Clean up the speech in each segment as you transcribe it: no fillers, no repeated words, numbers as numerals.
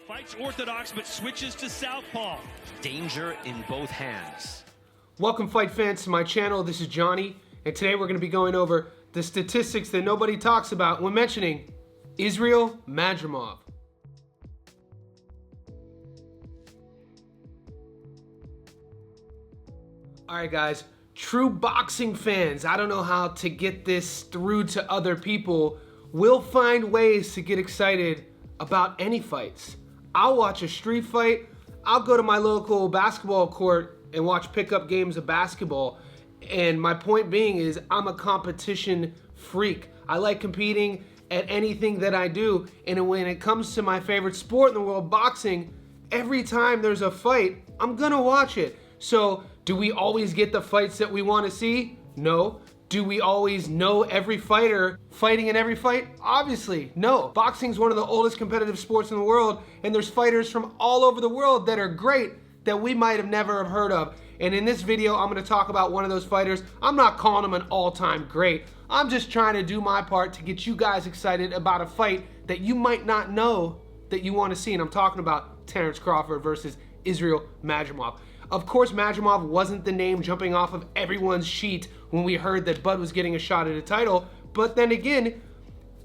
Fights orthodox but switches to southpaw. Danger in both hands. Welcome, fight fans, to my channel. This is Johnny, and today we're going to be going over the statistics that nobody talks about when mentioning Israil Madrimov. Alright guys, true boxing fans, I don't know how to get this through to other people, will find ways to get excited about any fights. I'll watch a street fight, I'll go to my local basketball court and watch pickup games of basketball. And my point being is I'm a competition freak. I like competing at anything that I do. And when it comes to my favorite sport in the world, boxing, every time there's a fight, I'm gonna watch it. So do we always get the fights that we want to see? No. Do we always know every fighter fighting in every fight? Obviously, no. Boxing is one of the oldest competitive sports in the world, and there's fighters from all over the world that are great that we might have never have heard of. And in this video, I'm going to talk about one of those fighters. I'm not calling him an all-time great. I'm just trying to do my part to get you guys excited about a fight that you might not know that you want to see. And I'm talking about Terrence Crawford versus Israil Madrimov. Of course, Madrimov wasn't the name jumping off of everyone's sheet when we heard that Bud was getting a shot at a title. But then again,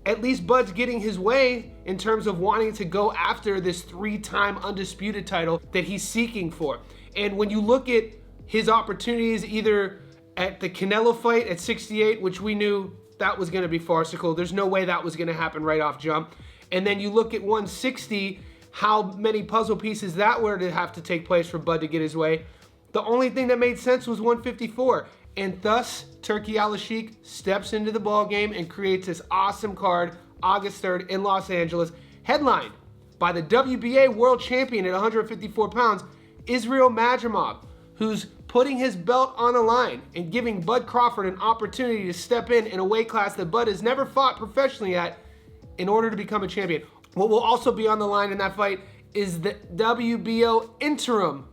at least Bud's getting his way in terms of wanting to go after this three-time undisputed title that he's seeking for. And when you look at his opportunities either at the Canelo fight at 68, which we knew that was going to be farcical. There's no way that was going to happen right off jump. And then you look at 160, how many puzzle pieces that were to have to take place for Bud to get his way. The only thing that made sense was 154. And thus, Turki Al-Sheikh steps into the ball game and creates this awesome card August 3rd in Los Angeles, headlined by the WBA world champion at 154 pounds, Israil Madrimov, who's putting his belt on the line and giving Bud Crawford an opportunity to step in a weight class that Bud has never fought professionally at in order to become a champion. What will also be on the line in that fight is the WBO interim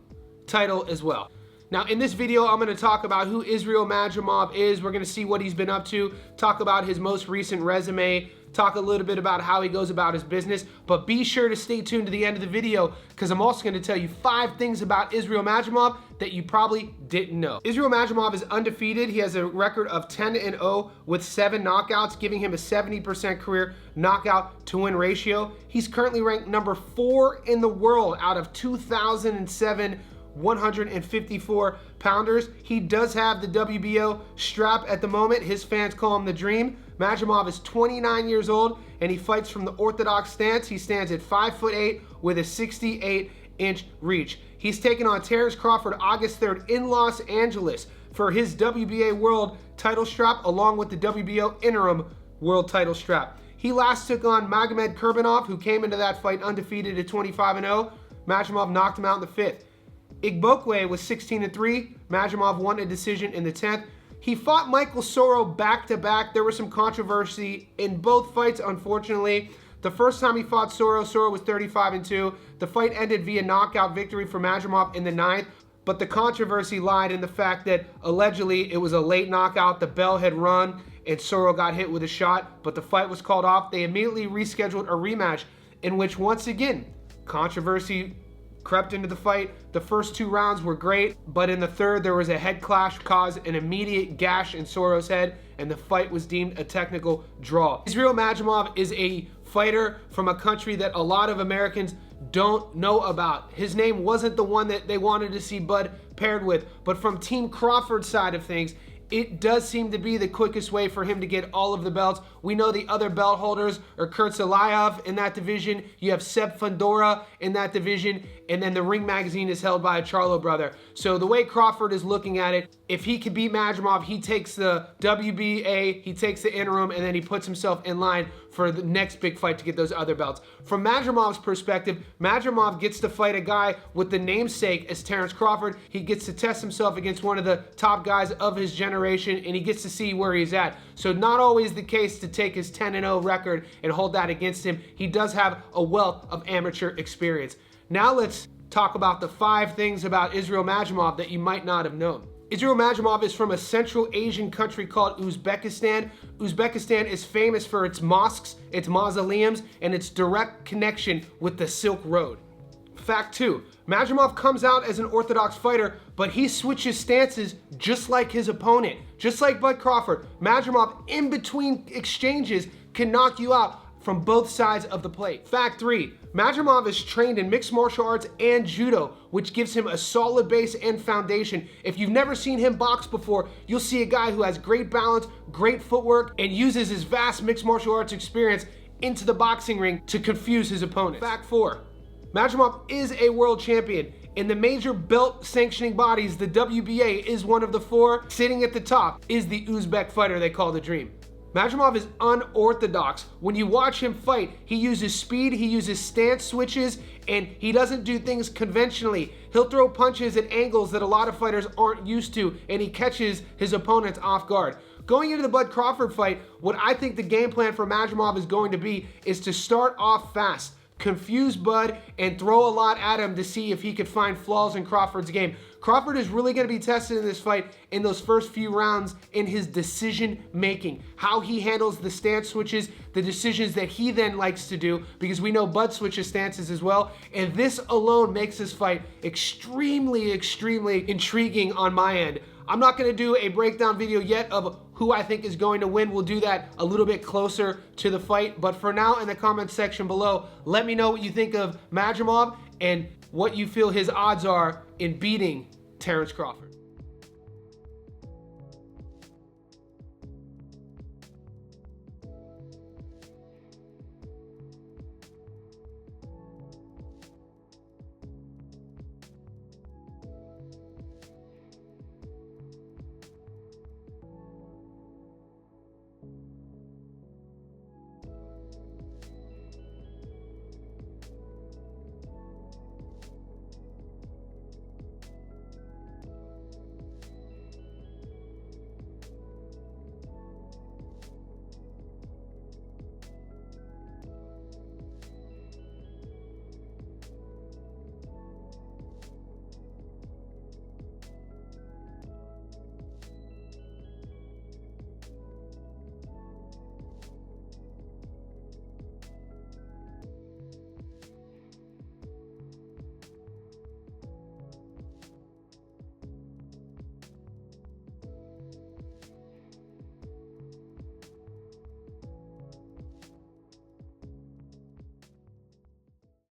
title as well. Now in this video, I'm going to talk about who Israil Madrimov is. We're going to see what he's been up to, talk about his most recent resume, talk a little bit about how he goes about his business, but be sure to stay tuned to the end of the video because I'm also going to tell you 5 things about Israil Madrimov that you probably didn't know. Israil Madrimov is undefeated. He has a record of 10-0 with 7 knockouts, giving him a 70% career knockout to win ratio. He's currently ranked number 4 in the world out of 2007 154 pounders. He does have the WBO strap at the moment. His fans call him the Dream. Madrimov is 29 years old and he fights from the orthodox stance. He stands at 5'8" with a 68-inch reach. He's taking on Terrence Crawford August 3rd in Los Angeles for his WBA world title strap along with the WBO interim world title strap. He last took on Magomed Kurbanov, who came into that fight undefeated at 25-0. Madrimov knocked him out in the 5th. Igbokwe was 16-3. Madrimov won a decision in the 10th. He fought Michael Soro back-to-back. There was some controversy in both fights, unfortunately. The first time he fought Soro was 35-2. The fight ended via knockout victory for Madrimov in the 9th, but the controversy lied in the fact that allegedly it was a late knockout. The bell had run and Soro got hit with a shot, but the fight was called off. They immediately rescheduled a rematch in which, once again, controversy crept into the fight. The first 2 rounds were great, but in the 3rd there was a head clash, caused an immediate gash in Soro's head, and the fight was deemed a technical draw. Israil Madrimov is a fighter from a country that a lot of Americans don't know about. His name wasn't the one that they wanted to see Bud paired with, but from Team Crawford's side of things, it does seem to be the quickest way for him to get all of the belts. We know the other belt holders are Kurt Zalayev in that division. You have Seb Fundora in that division. And then the Ring magazine is held by a Charlo brother. So the way Crawford is looking at it, if he could beat Madrimov, he takes the WBA, he takes the interim, and then he puts himself in line for the next big fight to get those other belts. From Madrimov's perspective, Madrimov gets to fight a guy with the namesake as Terrence Crawford. He gets to test himself against one of the top guys of his generation, and he gets to see where he's at. So not always the case to take his 10-0 record and hold that against him. He does have a wealth of amateur experience. Now let's talk about the 5 things about Israil Madrimov that you might not have known. Israil Madrimov is from a Central Asian country called Uzbekistan. Uzbekistan is famous for its mosques, its mausoleums, and its direct connection with the Silk Road. Fact 2. Madrimov comes out as an orthodox fighter, but he switches stances just like his opponent. Just like Bud Crawford, Madrimov in between exchanges can knock you out from both sides of the plate. Fact 3. Madrimov is trained in mixed martial arts and judo, which gives him a solid base and foundation. If you've never seen him box before, you'll see a guy who has great balance, great footwork, and uses his vast mixed martial arts experience into the boxing ring to confuse his opponent. Fact 4. Madrimov is a world champion. In the major belt sanctioning bodies, the WBA is one of the 4. Sitting at the top is the Uzbek fighter they call the Dream. Madrimov is unorthodox. When you watch him fight, he uses speed, he uses stance switches, and he doesn't do things conventionally. He'll throw punches at angles that a lot of fighters aren't used to, and he catches his opponents off guard. Going into the Bud Crawford fight, what I think the game plan for Madrimov is going to be is to start off fast, confuse Bud, and throw a lot at him to see if he could find flaws in Crawford's game. Crawford is really going to be tested in this fight in those first few rounds in his decision making, how he handles the stance switches, the decisions that he then likes to do, because we know Bud switches stances as well, and this alone makes this fight extremely intriguing on my end. I'm not going to do a breakdown video yet of who I think is going to win. We'll do that a little bit closer to the fight, but for now, in the comments section below, let me know what you think of Madrimov and what you feel his odds are in beating Terrence Crawford.